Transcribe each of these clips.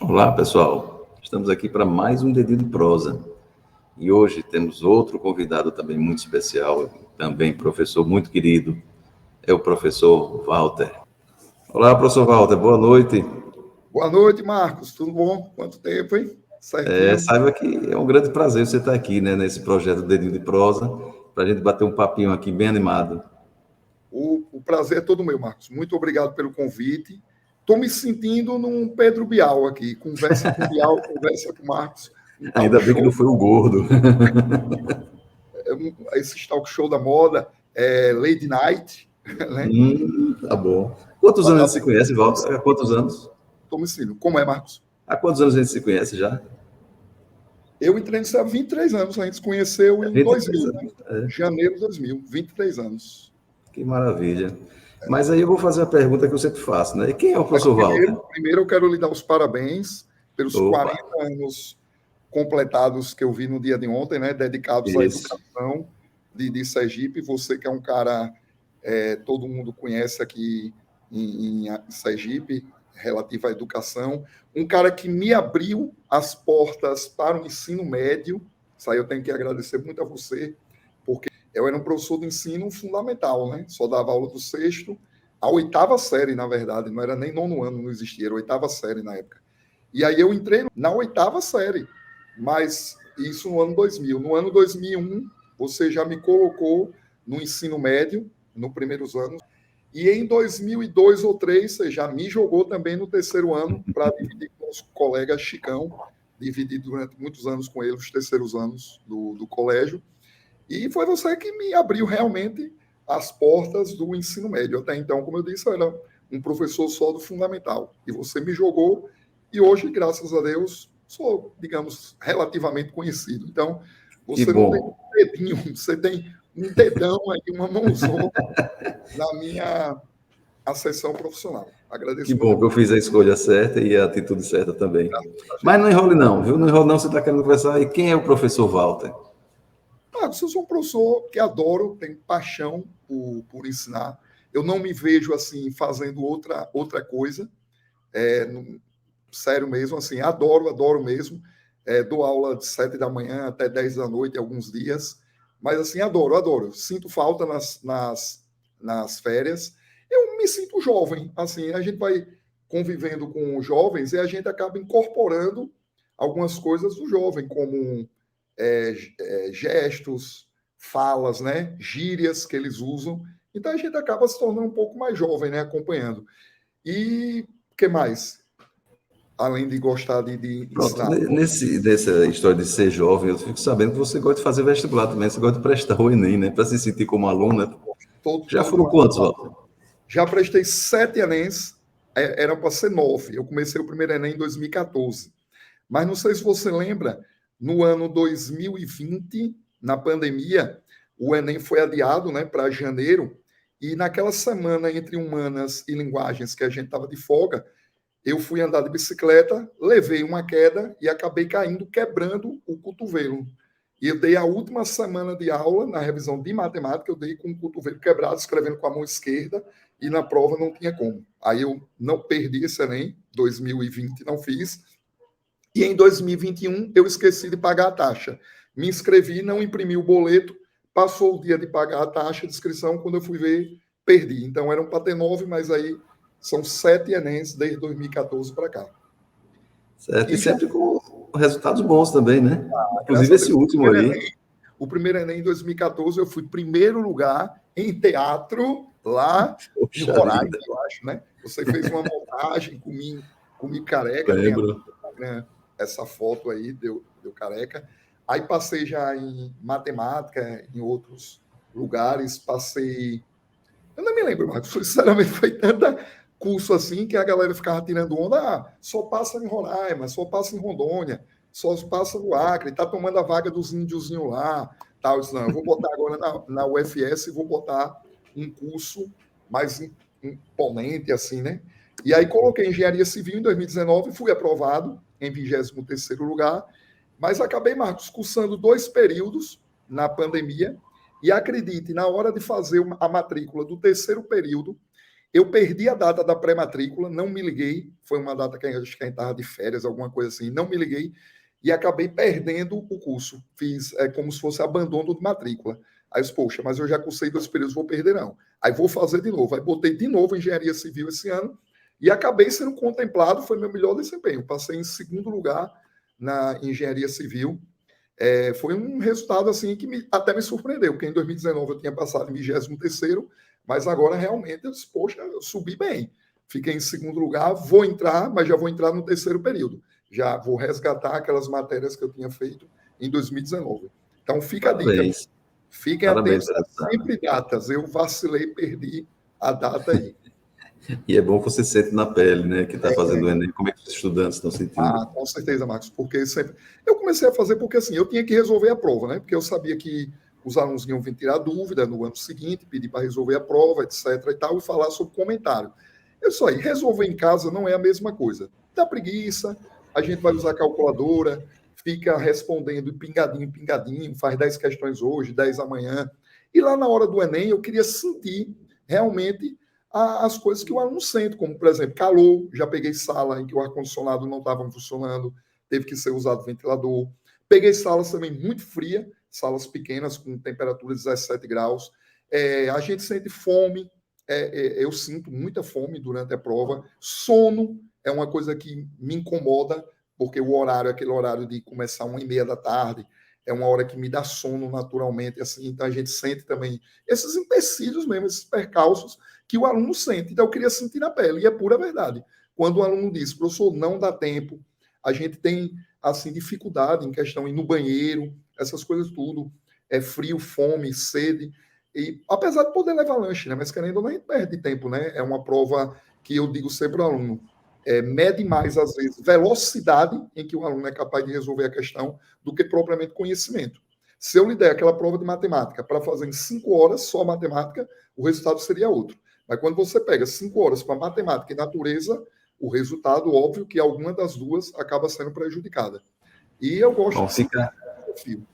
Olá, pessoal. Estamos aqui para mais um Dedinho de Prosa. E hoje temos outro convidado também muito especial, também professor muito querido, é o professor Walter. Olá, professor Walter, boa noite. Boa noite, Marcos. Tudo bom? Quanto tempo, hein? Certinho. Saiba que é um grande prazer você estar aqui, né, nesse projeto Dedinho de Prosa, para a gente bater um papinho aqui bem animado. O prazer é todo meu, Marcos. Muito obrigado pelo convite. Estou me sentindo num Pedro Bial aqui. Conversa com Bial, conversa com Marcos. Um talk Ainda bem que não show. foi o gordo. Esse talk show da moda, Lady Night, né? Tá bom. Quantos anos a gente se conhece, Walter? Há quantos anos? Estou me sentindo. Como é, Marcos? Há quantos anos a gente se conhece já? Eu entrei nisso há 23 anos. A gente se conheceu em 23 2000, né? anos. É. Janeiro de 2000. 23 anos. Que maravilha. Mas aí eu vou fazer a pergunta que eu sempre faço, né? E quem é o Mas professor Walter? primeiro eu quero lhe dar os parabéns pelos Opa, 40 anos completados que eu vi no dia de ontem, né? Dedicados à isso. educação de Sergipe. Você que é um cara, todo mundo conhece aqui em Sergipe, relativo à educação. Um cara que me abriu as portas para o ensino médio. Isso aí eu tenho que agradecer muito a você, porque eu era um professor de ensino fundamental, né? Só dava aula do sexto à oitava série, na verdade, não era nem nono ano, não existia, era oitava série na época. E aí eu entrei na oitava série, mas isso no ano 2000. No ano 2001, você já me colocou no ensino médio, nos primeiros anos, e em 2002 ou 2003, você já me jogou também no terceiro ano para dividir com os colegas Chicão, dividi durante muitos anos com ele os terceiros anos do colégio, e foi você que me abriu realmente as portas do ensino médio. Até então, como eu disse, eu era um professor só do fundamental. E você me jogou, e hoje, graças a Deus, sou, digamos, relativamente conhecido. Então, Que você não tem bom. um dedinho, você tem um dedão aí, uma mãozona na minha ascensão profissional. Que Agradeço muito bom a que eu fiz a escolha certa e a atitude certa também. Mas não enrole não, viu? Não enrole não, você está querendo conversar. E quem é o professor Walter? eu sou um professor que adoro, tenho paixão por ensinar. Eu não me vejo assim fazendo outra coisa. Sério mesmo, assim, adoro mesmo. Dou aula de 7 da manhã até 10 da noite, alguns dias. Mas, assim, adoro. Sinto falta nas férias. Eu me sinto jovem, assim, a gente vai convivendo com os jovens e a gente acaba incorporando algumas coisas do jovem, como gestos, falas, né? Gírias que eles usam. Então, a gente acaba se tornando um pouco mais jovem, né? Acompanhando. E o que mais? Além de gostar de Pronto, ensinar. nessa história de ser jovem, eu fico sabendo que você gosta de fazer vestibular também, você gosta de prestar o Enem, né? Para se sentir como aluno, né? Já Todo foram ano. quantos, Walter? Já prestei 7 Enems, era para ser 9. Eu comecei o primeiro Enem em 2014. Mas não sei se você lembra, no ano 2020, na pandemia, o Enem foi adiado, né, para janeiro, e naquela semana entre humanas e linguagens que a gente estava de folga, eu fui andar de bicicleta, levei uma queda e acabei caindo, quebrando o cotovelo. E eu dei a última semana de aula, na revisão de matemática, eu dei com o cotovelo quebrado, escrevendo com a mão esquerda, e na prova não tinha como. Aí eu não perdi esse Enem, 2020 não fiz, e em 2021 eu esqueci de pagar a taxa. Me inscrevi, não imprimi o boleto, passou o dia de pagar a taxa de inscrição, quando eu fui ver, perdi. Então eram para ter 9, mas aí são 7 Enems desde 2014 para cá. Certo, e E já, sempre com resultados bons também, né? graças Inclusive a esse Deus, último aí. o primeiro Enem em 2014 eu fui primeiro lugar em teatro lá em Poxa Roraima, vida, eu acho, né? Você fez uma montagem comi careca, tem até lembro. no Instagram essa foto aí, deu careca. Aí passei já em matemática, em outros lugares, passei. Eu não me lembro, Marcos, sinceramente, foi tanta curso assim que a galera ficava tirando onda, só passa em Roraima, só passa em Rondônia, só passa no Acre, tá tomando a vaga dos índiozinhos lá, tal. Eu disse, não, eu vou botar agora na UFS e vou botar um curso mais imponente, assim, né? E aí coloquei engenharia civil em 2019, fui aprovado em 23º lugar, mas acabei, Marcos, cursando 2 períodos na pandemia, e acredite, na hora de fazer a matrícula do terceiro período, Eu perdi a data da pré-matrícula, não me liguei, foi uma data que a gente estava de férias, alguma coisa assim, não me liguei e acabei perdendo o curso. Fiz como se fosse abandono de matrícula. Aí eu disse, poxa, mas eu já cursei 2 períodos, vou perder não. Aí vou fazer de novo. Aí botei de novo engenharia civil esse ano e acabei sendo contemplado, foi meu melhor desempenho. Passei em segundo lugar na engenharia civil. Foi um resultado assim que até me surpreendeu, porque em 2019 eu tinha passado em 23º, mas agora realmente eu disse, poxa, eu subi bem. Fiquei em segundo lugar, vou entrar, mas já vou entrar no terceiro período. Já vou resgatar aquelas matérias que eu tinha feito em 2019. Então fica a dica. Parabéns. Fiquem Parabéns atentos pela a sempre datas. Eu vacilei, perdi a data aí. E é bom que você sente na pele, né? Que está fazendo o Enem, como é que os estudantes estão sentindo. Com certeza, Marcos, porque sempre. Eu comecei a fazer porque assim, eu tinha que resolver a prova, né? Porque eu sabia que os alunos iam vir tirar dúvida no ano seguinte, pedir para resolver a prova, etc. e tal, e falar sobre comentário. Eu só aí, resolver em casa não é a mesma coisa. Dá preguiça, a gente vai usar a calculadora, fica respondendo pingadinho, pingadinho, faz 10 questões hoje, 10 amanhã. E lá na hora do Enem, eu queria sentir realmente as coisas que o aluno sente, como, por exemplo, calor. Já peguei sala em que o ar-condicionado não estava funcionando, teve que ser usado ventilador. Peguei salas também muito frias, salas pequenas com temperatura de 17 graus. A gente sente fome, eu sinto muita fome durante a prova. Sono é uma coisa que me incomoda, porque o horário, aquele horário de começar 1h30 da tarde, é uma hora que me dá sono naturalmente, assim, então a gente sente também esses empecilhos mesmo, esses percalços que o aluno sente. Então eu queria sentir na pele, e é pura verdade. Quando o aluno diz, professor, não dá tempo, a gente tem, assim, dificuldade em questão de ir no banheiro, essas coisas tudo, frio, fome, sede, e apesar de poder levar lanche, né, mas querendo ou não, a gente perde tempo, né, é uma prova que eu digo sempre ao aluno, mede mais, às vezes, velocidade em que o aluno é capaz de resolver a questão do que propriamente conhecimento. Se eu lhe der aquela prova de matemática para fazer em 5 horas só matemática, o resultado seria outro. Mas quando você pega 5 horas para matemática e natureza, o resultado, óbvio, que alguma das duas acaba sendo prejudicada. E eu gosto Bom, de desafio.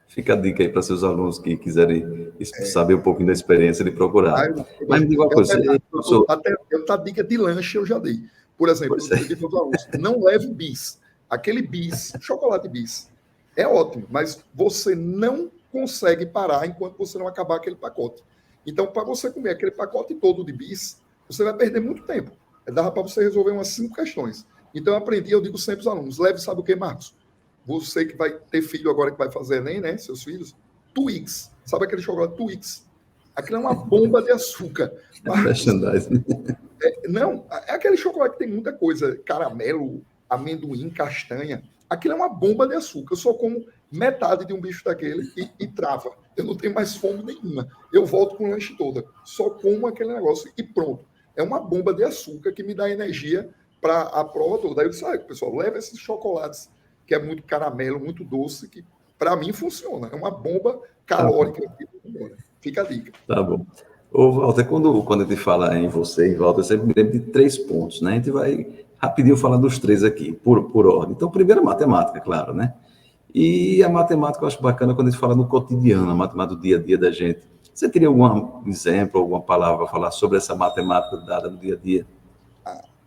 fica a dica aí para seus alunos que quiserem saber um pouquinho da experiência de procurar. Mas me diga uma coisa, professor. Até a dica de lanche eu já dei. Por exemplo, eu digo aos alunos, não leve bis. Aquele bis, chocolate bis, é ótimo, mas você não consegue parar enquanto você não acabar aquele pacote. Então, para você comer aquele pacote todo de bis, você vai perder muito tempo. Dava para você resolver umas 5 questões. Então, eu aprendi, eu digo sempre aos alunos, leve, sabe o que, Marcos? Você que vai ter filho agora que vai fazer Enem, né? Seus filhos, Twix. Sabe aquele chocolate Twix? Aquilo é uma bomba de açúcar. Merchandising. Não, é aquele chocolate que tem muita coisa, caramelo, amendoim, castanha. Aquilo é uma bomba de açúcar. Eu só como metade de um bicho daquele e trava. Eu não tenho mais fome nenhuma. Eu volto com o lanche toda. Só como aquele negócio e pronto. É uma bomba de açúcar que me dá energia para a prova toda. Aí eu disse, pessoal, leva esses chocolates, que é muito caramelo, muito doce, que para mim funciona. É uma bomba calórica. Fica a dica. Tá bom. Ô, Walter, quando a gente fala em você e Walter, eu sempre me lembro de 3 pontos, né? A gente vai rapidinho falando dos 3 aqui, por ordem. Então, primeiro, a matemática, claro, né? E a matemática eu acho bacana quando a gente fala no cotidiano, a matemática do dia a dia da gente. Você teria algum exemplo, alguma palavra para falar sobre essa matemática dada no dia a dia?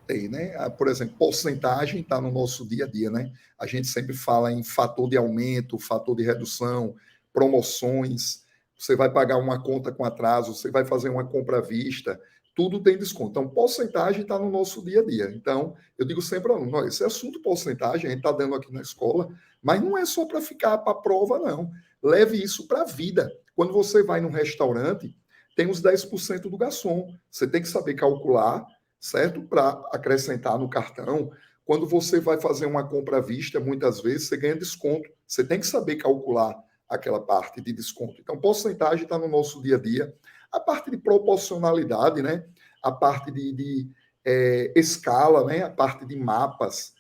Tem, né? Por exemplo, porcentagem está no nosso dia a dia, né? A gente sempre fala em fator de aumento, fator de redução, promoções. Você vai pagar uma conta com atraso, você vai fazer uma compra à vista, tudo tem desconto. Então, porcentagem está no nosso dia a dia. Então, eu digo sempre ao aluno, esse assunto porcentagem a gente está dando aqui na escola, mas não é só para ficar para a prova, não. Leve isso para a vida. Quando você vai num restaurante, tem os 10% do garçom. Você tem que saber calcular, certo? Para acrescentar no cartão. Quando você vai fazer uma compra à vista, muitas vezes você ganha desconto. Você tem que saber calcular aquela parte de desconto. Então, porcentagem está no nosso dia a dia. A parte de proporcionalidade, né? A parte de escala, né? A parte de mapas.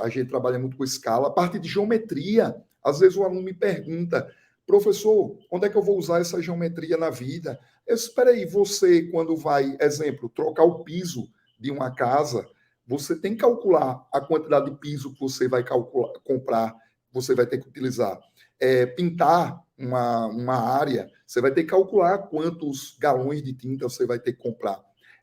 A gente trabalha muito com escala. A parte de geometria. Às vezes o aluno me pergunta, professor, onde é que eu vou usar essa geometria na vida? Eu espero aí, você, quando vai, exemplo, trocar o piso de uma casa, você tem que calcular a quantidade de piso que você vai comprar, você vai ter que utilizar. Pintar uma área, você vai ter que calcular quantos galões de tinta você vai ter que comprar.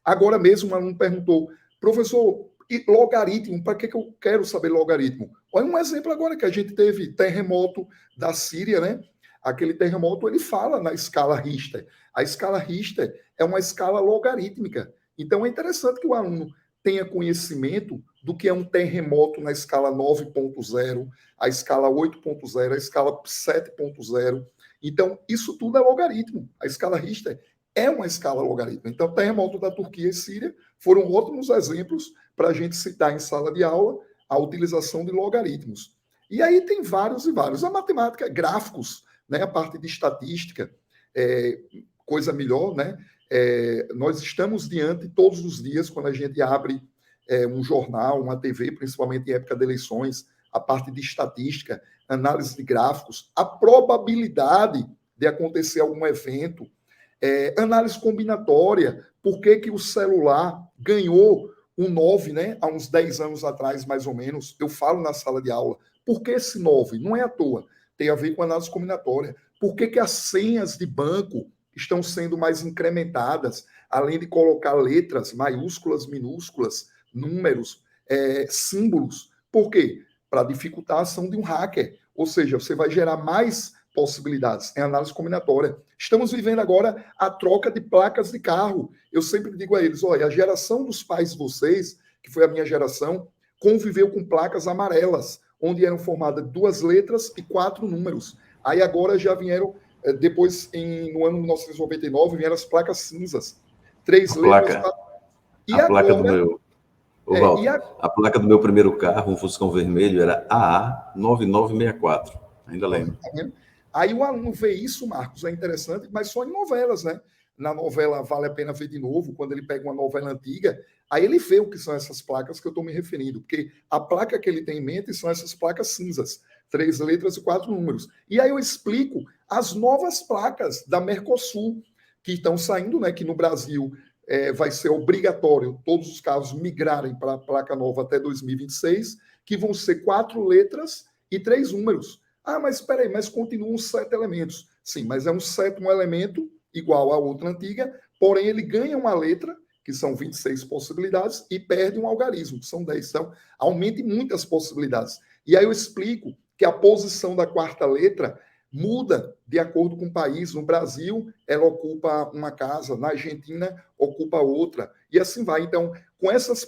Agora mesmo um aluno perguntou, professor, e logaritmo, para que eu quero saber logaritmo? Olha um exemplo agora que a gente teve, terremoto da Síria, né? Aquele terremoto, ele fala na escala Richter. A escala Richter é uma escala logarítmica. Então, é interessante que o aluno tenha conhecimento do que é um terremoto na escala 9.0, a escala 8.0, a escala 7.0. Então, isso tudo é logaritmo. A escala Richter é uma escala logarítmica. Então, o terremoto da Turquia e Síria foram ótimos exemplos para a gente citar em sala de aula a utilização de logaritmos. E aí tem vários e vários. A matemática, gráficos, né, a parte de estatística, coisa melhor, né? Nós estamos diante todos os dias, quando a gente abre um jornal, uma TV, principalmente em época de eleições, a parte de estatística, análise de gráficos, a probabilidade de acontecer algum evento, análise combinatória, por que o celular ganhou um 9, né, há uns 10 anos atrás, mais ou menos, eu falo na sala de aula, por que esse 9? Não é à toa, tem a ver com análise combinatória. Por que as senhas de banco estão sendo mais incrementadas, além de colocar letras maiúsculas, minúsculas, números, símbolos? Por quê? Para dificultar a ação de um hacker. Ou seja, você vai gerar mais possibilidades em análise combinatória. Estamos vivendo agora a troca de placas de carro. Eu sempre digo a eles, olha, a geração dos pais de vocês, que foi a minha geração, conviveu com placas amarelas, onde eram formadas 2 letras e 4 números. Aí agora já vieram, depois, no ano de 1999, vieram as placas cinzas. 3 letras. A placa do meu... Walter, a placa do meu primeiro carro, um Fuscão vermelho, era AA9964. Ainda lembro. Aí o aluno vê isso, Marcos, é interessante, mas só em novelas, né? Na novela Vale a Pena Ver de Novo, quando ele pega uma novela antiga, aí ele vê o que são essas placas que eu estou me referindo, porque a placa que ele tem em mente são essas placas cinzas, 3 letras e 4 números. E aí eu explico as novas placas da Mercosul, que estão saindo, né? Que no Brasil vai ser obrigatório todos os carros migrarem para a placa nova até 2026, que vão ser 4 letras e 3 números. Ah, mas espera aí, mas continuam 7 elementos. Sim, mas é um sétimo elemento igual à outra antiga, porém ele ganha uma letra, que são 26 possibilidades, e perde um algarismo, que são 10. Então, aumenta muitas possibilidades. E aí eu explico que a posição da 4ª letra muda de acordo com o país. No Brasil, ela ocupa uma casa, na Argentina, ocupa outra, e assim vai. Então, com essas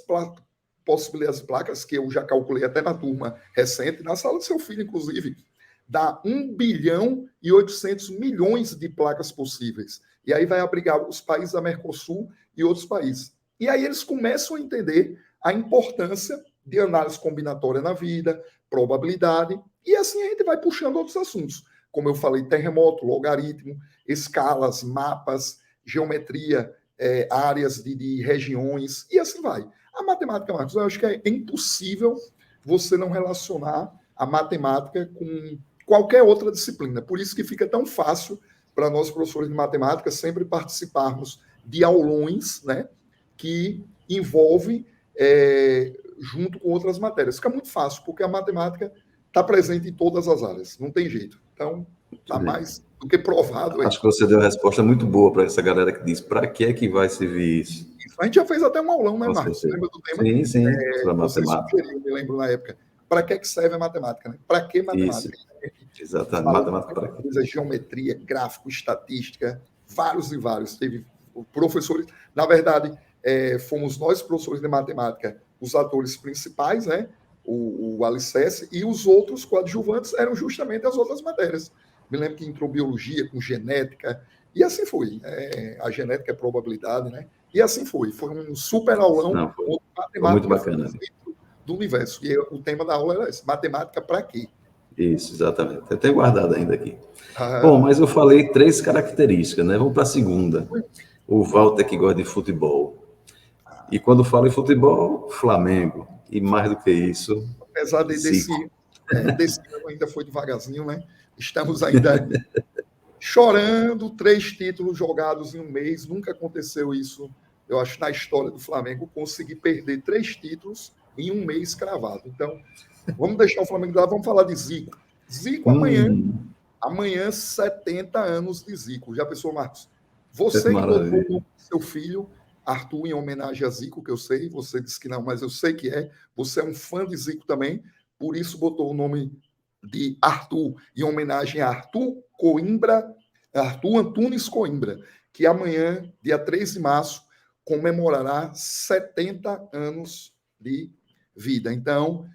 possibilidades de placas, que eu já calculei até na turma recente, na sala do seu filho, inclusive, dá 1 bilhão e 800 milhões de placas possíveis. E aí vai abrigar os países da Mercosul e outros países. E aí eles começam a entender a importância de análise combinatória na vida, probabilidade, e assim a gente vai puxando outros assuntos. Como eu falei, terremoto, logaritmo, escalas, mapas, geometria, áreas de regiões, e assim vai. A matemática, Marcos, eu acho que é impossível você não relacionar a matemática com qualquer outra disciplina. Por isso que fica tão fácil para nós, professores de matemática, sempre participarmos de aulões, né, que envolve junto com outras matérias. Fica muito fácil, porque a matemática está presente em todas as áreas, não tem jeito. Então, está mais do que provado. Acho que você deu uma resposta muito boa para essa galera que diz, para que é que vai servir isso? A gente já fez até um aulão, né, Marcos? Lembra do tema? Sim, para matemática. Eu me lembro na época. Para que serve a matemática, né? Para que matemática? Isso. Exatamente, matemática para quê? Geometria, gráfico, estatística, vários e vários. Teve professores, na verdade, fomos nós, professores de matemática, os atores principais, né? O alicerce, e os outros coadjuvantes eram justamente as outras matérias. Me lembro que entrou biologia com genética, e assim foi. A genética é probabilidade, né? E assim foi. Foi um super aulão. Foi muito bacana. Do universo. E o tema da aula era esse: matemática para quê? Isso, exatamente. Eu tenho guardado ainda aqui. Bom, mas eu falei 3 características, né? Vamos para a segunda. O Walter que gosta de futebol. E quando fala em futebol, Flamengo. E mais do que isso... Apesar desse ano ainda foi devagarzinho, né? Estamos ainda chorando, 3 títulos jogados em um mês. Nunca aconteceu isso, eu acho, na história do Flamengo, conseguir perder 3 títulos em um mês cravado. Então, vamos deixar o Flamengo de lá, vamos falar de Zico. Zico amanhã 70 anos de Zico. Já pensou, Marcos? Você que botou seu filho Arthur em homenagem a Zico, que eu sei, você disse que não, mas eu sei que é. Você é um fã de Zico também, por isso botou o nome de Arthur em homenagem a Arthur Coimbra, Arthur Antunes Coimbra, que amanhã, dia 3 de março, comemorará 70 anos de vida. Então,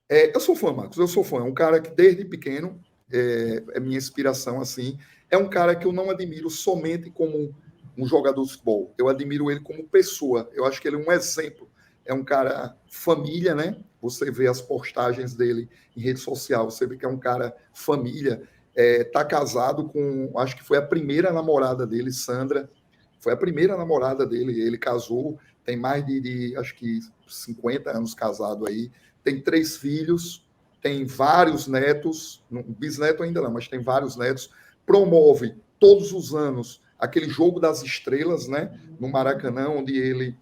eu sou fã, Marcos, eu sou fã. É um cara que, desde pequeno, é minha inspiração, assim. É um cara que eu não admiro somente como um jogador de futebol. Eu admiro ele como pessoa. Eu acho que ele é um exemplo. É um cara família, né? Você vê as postagens dele em rede social, você vê que é um cara família. Tá casado com, acho que foi a primeira namorada dele, Sandra. Foi a primeira namorada dele. Ele casou, tem mais de acho que 50 anos casado aí. Tem 3 filhos, tem vários netos, bisneto ainda não, mas tem vários netos. Promove todos os anos aquele jogo das estrelas, né, no Maracanã, onde ele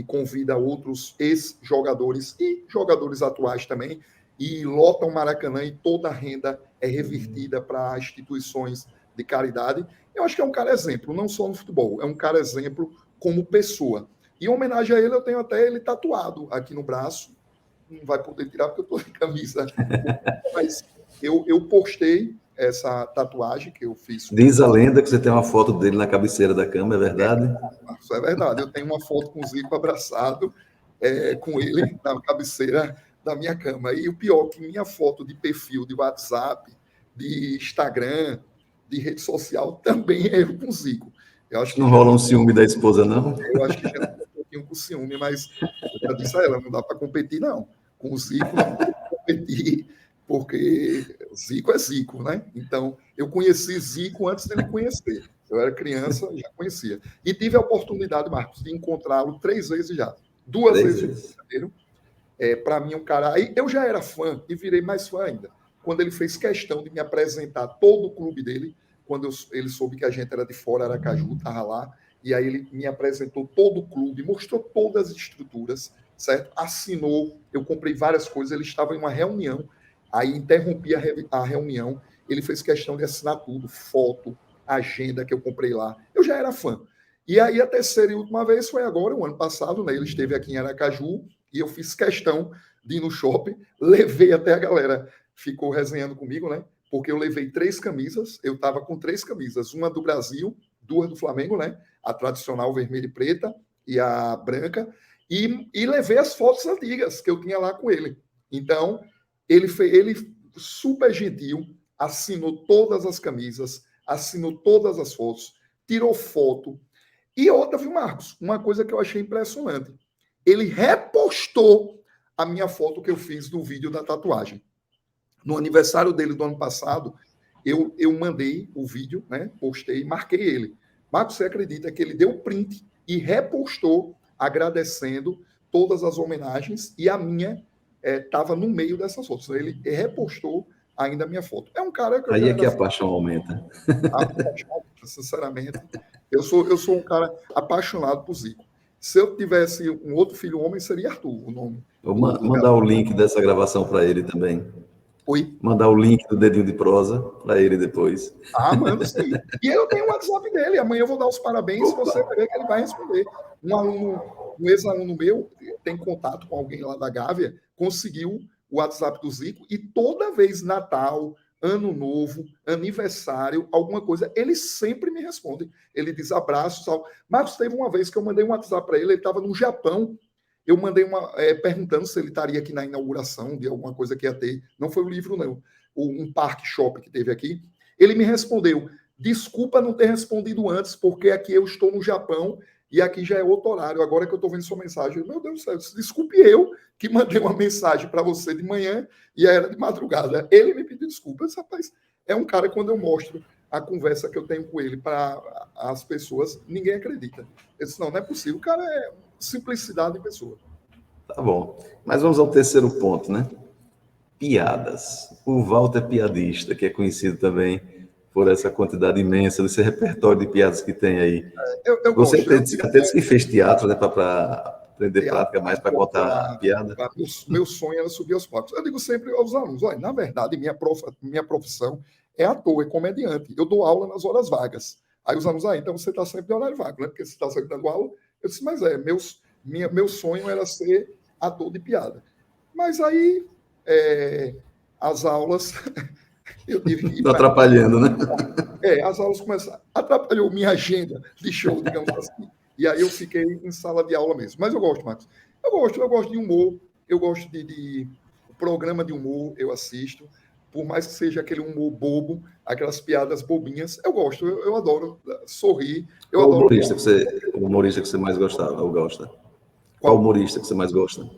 convida outros ex-jogadores e jogadores atuais também, e lota o Maracanã e toda a renda é revertida para instituições de caridade. Eu acho que é um cara exemplo, não só no futebol, é um cara exemplo como pessoa. E em homenagem a ele, eu tenho até ele tatuado aqui no braço. Não vai poder tirar porque eu estou de camisa, mas eu postei essa tatuagem que eu fiz. Diz a lenda que você tem uma foto dele na cabeceira da cama, é verdade? Isso é verdade. Eu tenho uma foto com o Zico abraçado, com ele na cabeceira da minha cama. E o pior, que minha foto de perfil de WhatsApp, de Instagram, de rede social, também é eu com o Zico. Eu acho que não rola um ciúme da esposa, não? Eu acho que já estou um pouquinho com ciúme, mas eu já disse a ela, não dá para competir, não. Com o Zico não dá para competir, porque Zico é Zico, né? Então, eu conheci Zico antes dele conhecer. Eu era criança, já conhecia. E tive a oportunidade, Marcos, de encontrá-lo 3 vezes já. 2 vezes no Rio de Janeiro. Para mim, um cara... Aí eu já era fã e virei mais fã ainda. Quando ele fez questão de me apresentar todo o clube dele, quando ele soube que a gente era de fora, Aracaju, estava lá, e aí ele me apresentou todo o clube, mostrou todas as estruturas, certo? Assinou, eu comprei várias coisas, ele estava em uma reunião, aí interrompi a reunião, ele fez questão de assinar tudo, foto, agenda que eu comprei lá. Eu já era fã. E aí a terceira e última vez foi agora, o ano passado, né? Ele esteve aqui em Aracaju e eu fiz questão de ir no shopping, levei até a galera, ficou resenhando comigo, né? Porque eu levei 3 camisas, eu estava com 3 camisas, uma do Brasil, 2 do Flamengo, né? A tradicional vermelha e preta e a branca, e levei as fotos antigas que eu tinha lá com ele. Então, ele super gentil, assinou todas as camisas, assinou todas as fotos, tirou foto. E outra, viu, Marcos? Uma coisa que eu achei impressionante. Ele repostou a minha foto que eu fiz no vídeo da tatuagem. No aniversário dele do ano passado, eu mandei o vídeo, né? Postei, marquei ele. Marcos, você acredita que ele deu print e repostou agradecendo todas as homenagens e a minha estava no meio dessas fotos. Ele repostou ainda a minha foto. É um cara que eu aí já é que a paixão aumenta. Sinceramente, eu sou um cara apaixonado por Zico. Se eu tivesse um outro filho homem, seria Arthur, o nome. Vou mandar o link dessa gravação para ele também. Oi? Mandar o link do Dedinho de Prosa para ele depois. Mano, sim. E eu tenho o WhatsApp dele. Amanhã eu vou dar os parabéns. Você vai ver que ele vai responder. Um ex-aluno meu tem contato com alguém lá da Gávea, conseguiu o WhatsApp do Zico e toda vez Natal, Ano Novo, aniversário, alguma coisa, ele sempre me responde. Ele diz abraços, tal. Marcos, teve uma vez que eu mandei um WhatsApp para ele estava no Japão. Eu mandei perguntando se ele estaria aqui na inauguração de alguma coisa que ia ter. Não foi o livro, não. Um parque shop que teve aqui. Ele me respondeu: desculpa não ter respondido antes, porque aqui eu estou no Japão e aqui já é outro horário. Agora que eu estou vendo sua mensagem, meu Deus do céu, desculpe eu que mandei uma mensagem para você de manhã e era de madrugada. Ele me pediu desculpa. Esse rapaz é um cara, quando eu mostro a conversa que eu tenho com ele para as pessoas, ninguém acredita. Eu disse, não é possível. O cara é simplicidade de pessoa. Tá bom. Mas vamos ao terceiro ponto, né? Piadas. O Walter Piadista, que é conhecido também por essa quantidade imensa desse repertório de piadas que tem aí. Você até disse que fez teatro, né? Para aprender prática mais, para contar piada. Meu sonho era subir aos palcos. Eu digo sempre aos alunos, olha, na verdade, minha profissão é ator, é comediante. Eu dou aula nas horas vagas. Aí os alunos, então você está sempre de horário vago, né? Porque você está sempre dando aula, Eu disse, mas meu sonho era ser ator de piada. Mas aí, as aulas, eu tive que ir Tô para... atrapalhando, né? As aulas começaram, atrapalhou minha agenda de show, digamos assim. E aí eu fiquei em sala de aula mesmo. Mas eu gosto, Marcos. Eu gosto de humor, eu gosto de programa de humor, eu assisto. Por mais que seja aquele humor bobo, aquelas piadas bobinhas, eu gosto, eu adoro sorrir, eu Qual adoro... humorista que você mais gostava ou gosta? Qual Qual? humorista que você mais gosta?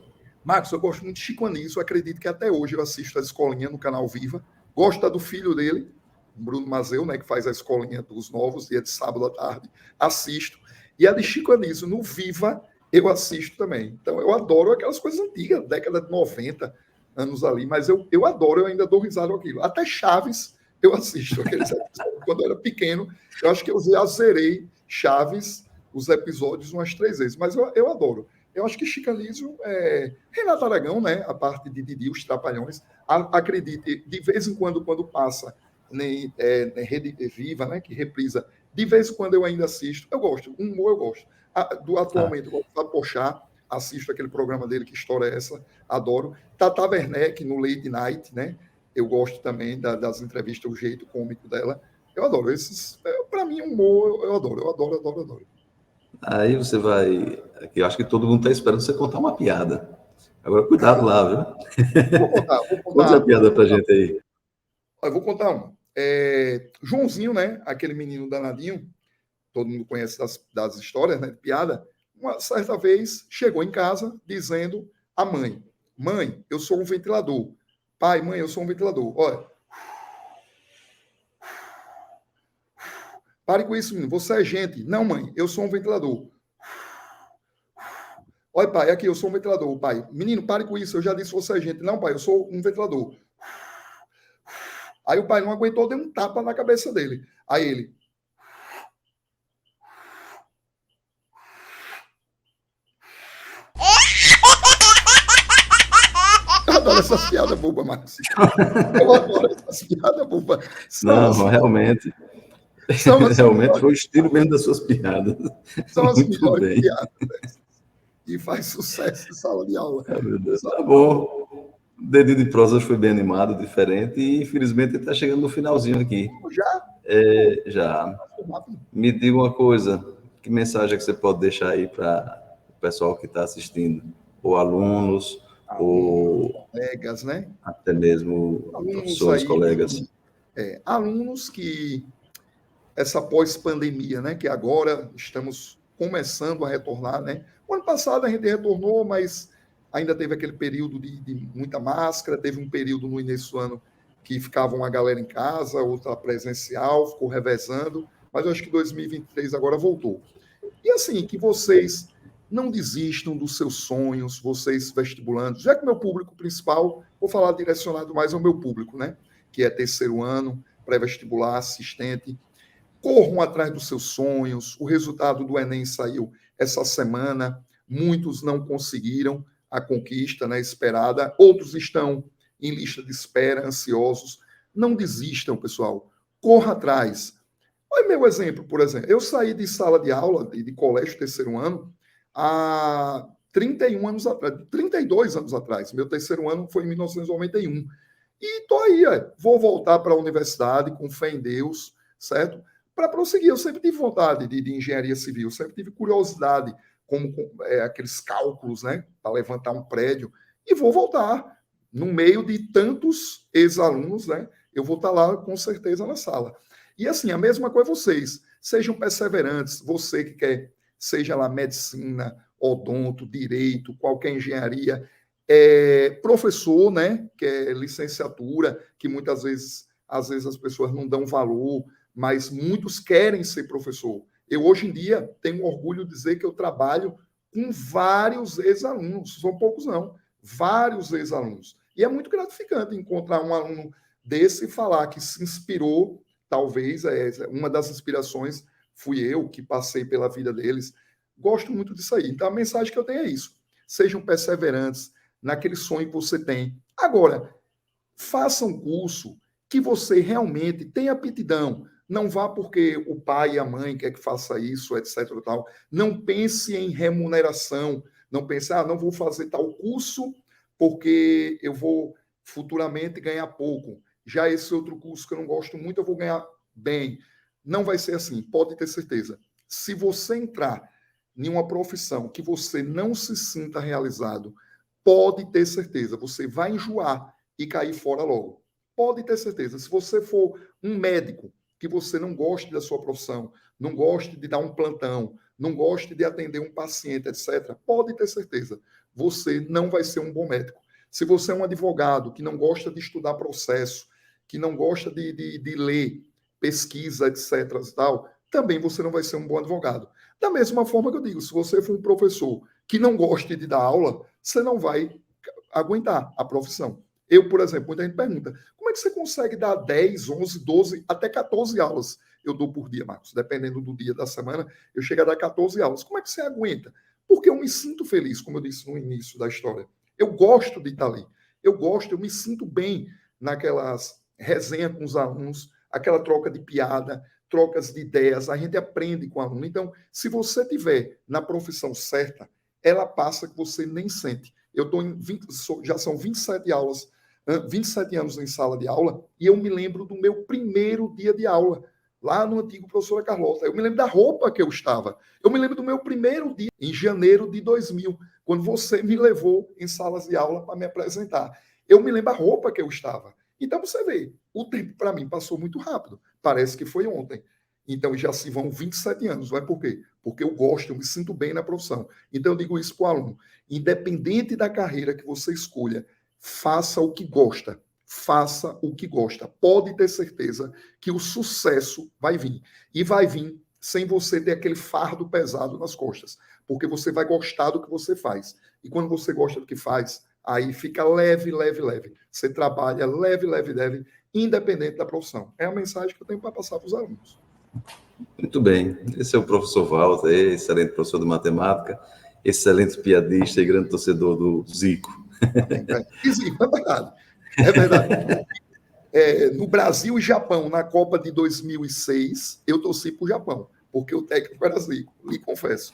Marcos, eu gosto muito de Chico Anísio, acredito que até hoje eu assisto a Escolinha no canal Viva. Gosto da do filho dele, Bruno Mazeu, né, que faz a Escolinha dos Novos, dia de sábado à tarde. Assisto. E a de Chico Anísio no Viva, eu assisto também. Então, eu adoro aquelas coisas antigas, década de 90, anos ali, mas eu adoro, eu ainda dou risada com aquilo. Até Chaves eu assisto, aqueles episódios. Quando eu era pequeno, eu acho que eu já zerei Chaves, os episódios, umas 3 vezes, mas eu adoro. Eu acho que Chico Anísio, Renato Aragão, né? A parte de Didi, os Trapalhões. Acredite, de vez em quando passa na Rede Viva, né? Que reprisa, de vez em quando eu ainda assisto. Eu gosto, humor eu gosto. Atualmente, eu gosto de Porchat, assisto aquele programa dele, Que História é Essa? Adoro. Tata Werneck, no Late Night, né? Eu gosto também das entrevistas, o jeito cômico dela. Eu adoro. Para mim, humor, eu adoro, adoro. Aí você vai. Aqui, eu acho que todo mundo está esperando você contar uma piada. Agora, cuidado lá, viu? Vou Conte a contar. piada pra gente aí. Eu vou contar uma. Joãozinho, né? Aquele menino danadinho, todo mundo conhece das histórias, né? De piada. Uma certa vez chegou em casa dizendo à mãe: Mãe, eu sou um ventilador. Pai, mãe, eu sou um ventilador. Olha, pare com isso, menino. Você é gente. Não, mãe, eu sou um ventilador. Olha, pai, aqui, eu sou um ventilador. Pai, menino, pare com isso. Eu já disse você é gente. Não, pai, eu sou um ventilador. Aí o pai não aguentou, deu um tapa na cabeça dele. Aí ele, eu adoro essas piadas bobas, Marcos. Eu adoro essas piadas bobas. Não, realmente. São as Realmente melhores, foi o estilo mesmo das suas piadas. são as Muito melhores bem. piadas. E faz sucesso em sala de aula. Ah, meu Deus. Tá bom. O Dedinho de Prosa foi bem animado, diferente, e infelizmente está chegando no finalzinho aqui. Já? Já. Me diga uma coisa, que mensagem é que você pode deixar aí para o pessoal que está assistindo? Ou alunos, ou Colegas, né? até mesmo Alunos professores, aí, colegas. alunos que essa pós-pandemia, né? Que agora estamos começando a retornar, né? O ano passado a gente retornou, mas ainda teve aquele período de muita máscara, teve um período no início do ano que ficava uma galera em casa, outra presencial, ficou revezando, mas eu acho que 2023 agora voltou. E assim, que vocês não desistam dos seus sonhos, vocês vestibulandos, já que meu público principal, vou falar direcionado mais ao meu público, né? Que é terceiro ano, pré-vestibular, assistente, corram atrás dos seus sonhos. O resultado do Enem saiu essa semana. Muitos não conseguiram a conquista, né, esperada. Outros estão em lista de espera, ansiosos. Não desistam, pessoal. Corra atrás. Olha meu exemplo, por exemplo. Eu saí de sala de aula, de colégio terceiro ano, há 31 anos atrás, 32 anos atrás. Meu terceiro ano foi em 1991. E estou aí, vou voltar para a universidade com fé em Deus, certo? Para prosseguir. Eu sempre tive vontade de engenharia civil, sempre tive curiosidade, como aqueles cálculos, né? Para levantar um prédio. E vou voltar. No meio de tantos ex-alunos, né? Eu vou estar lá com certeza na sala. E assim, a mesma coisa vocês. Sejam perseverantes. Você que quer, seja lá medicina, odonto, direito, qualquer engenharia, professor, né, que é licenciatura, que muitas vezes, às vezes as pessoas não dão valor, mas muitos querem ser professor. Eu, hoje em dia, tenho orgulho de dizer que eu trabalho com vários ex-alunos, são poucos não, vários ex-alunos. E é muito gratificante encontrar um aluno desse e falar que se inspirou, talvez, uma das inspirações fui eu, que passei pela vida deles. Gosto muito disso aí. Então, a mensagem que eu tenho é isso. Sejam perseverantes, naquele sonho que você tem. Agora, faça um curso que você realmente tenha aptidão. Não vá porque o pai e a mãe quer que faça isso, etc. Tal. Não pense em remuneração. Não pense, não vou fazer tal curso porque eu vou futuramente ganhar pouco. Já esse outro curso que eu não gosto muito, eu vou ganhar bem. Não vai ser assim, pode ter certeza. Se você entrar em uma profissão que você não se sinta realizado, pode ter certeza, você vai enjoar e cair fora logo. Pode ter certeza. Se você for um médico que você não goste da sua profissão, não goste de dar um plantão, não goste de atender um paciente, etc., pode ter certeza, você não vai ser um bom médico. Se você é um advogado que não gosta de estudar processo, que não gosta de ler pesquisa, etc., tal, também você não vai ser um bom advogado. Da mesma forma que eu digo, se você for um professor que não goste de dar aula, você não vai aguentar a profissão. Eu, por exemplo, muita gente pergunta, como é que você consegue dar 10, 11, 12, até 14 aulas? Eu dou por dia, Marcos. Dependendo do dia da semana, eu chego a dar 14 aulas. Como é que você aguenta? Porque eu me sinto feliz, como eu disse no início da história. Eu gosto de estar ali. Eu me sinto bem naquelas resenhas com os alunos, aquela troca de piada, trocas de ideias, a gente aprende com o aluno. Então, se você tiver na profissão certa, ela passa que você nem sente. Eu estou em 20, já são 27 aulas, 27 anos em sala de aula, e eu me lembro do meu primeiro dia de aula, lá no antigo Professora Carlota. Eu me lembro da roupa que eu estava. Eu me lembro do meu primeiro dia, em janeiro de 2000, quando você me levou em salas de aula para me apresentar. Eu me lembro a roupa que eu estava. Então, você vê, o tempo para mim passou muito rápido. Parece que foi ontem. Então, já se vão 27 anos. Vai por quê? Porque eu gosto, eu me sinto bem na profissão. Então, eu digo isso para o aluno. Independente da carreira que você escolha, faça o que gosta. Faça o que gosta. Pode ter certeza que o sucesso vai vir. E vai vir sem você ter aquele fardo pesado nas costas. Porque você vai gostar do que você faz. E quando você gosta do que faz, aí fica leve, leve, leve. Você trabalha leve, leve, leve, independente da profissão. É a mensagem que eu tenho para passar para os alunos. Muito bem. Esse é o professor Walter, excelente professor de matemática, excelente piadista e grande torcedor do Zico. Zico, é verdade. É verdade. No Brasil e Japão, na Copa de 2006, eu torci para o Japão, porque o técnico era Zico, lhe confesso.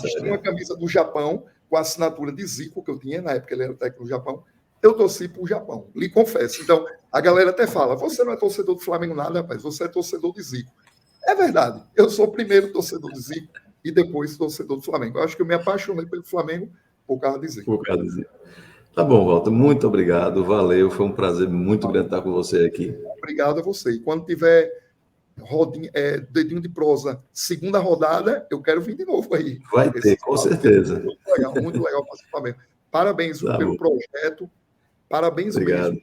Tinha uma camisa do Japão com a assinatura de Zico, que eu tinha, na época ele era o técnico do Japão, eu torci para o Japão, lhe confesso. Então, a galera até fala, você não é torcedor do Flamengo nada, rapaz, você é torcedor de Zico. É verdade, eu sou o primeiro torcedor de Zico e depois torcedor do Flamengo. Eu acho que eu me apaixonei pelo Flamengo por causa de Zico. Por causa de Zico. Tá bom, Walter, muito obrigado, valeu, foi um prazer muito grande estar com você aqui. Obrigado a você. E quando tiver dedinho de prosa, segunda rodada, eu quero vir de novo aí. Vai ter, com certeza. Muito legal participar mesmo. Parabéns pelo projeto, parabéns mesmo,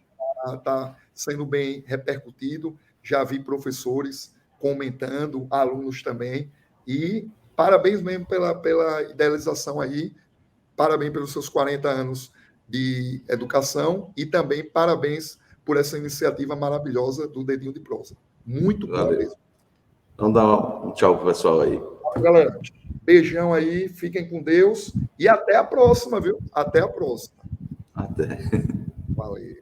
está sendo bem repercutido. Já vi professores comentando, alunos também, e parabéns mesmo pela idealização aí, parabéns pelos seus 40 anos de educação e também parabéns por essa iniciativa maravilhosa do Dedinho de Prosa. Muito bom mesmo. Então dá um tchau pro pessoal aí. Galera, beijão aí, fiquem com Deus e até a próxima, viu? Até a próxima. Até. Valeu.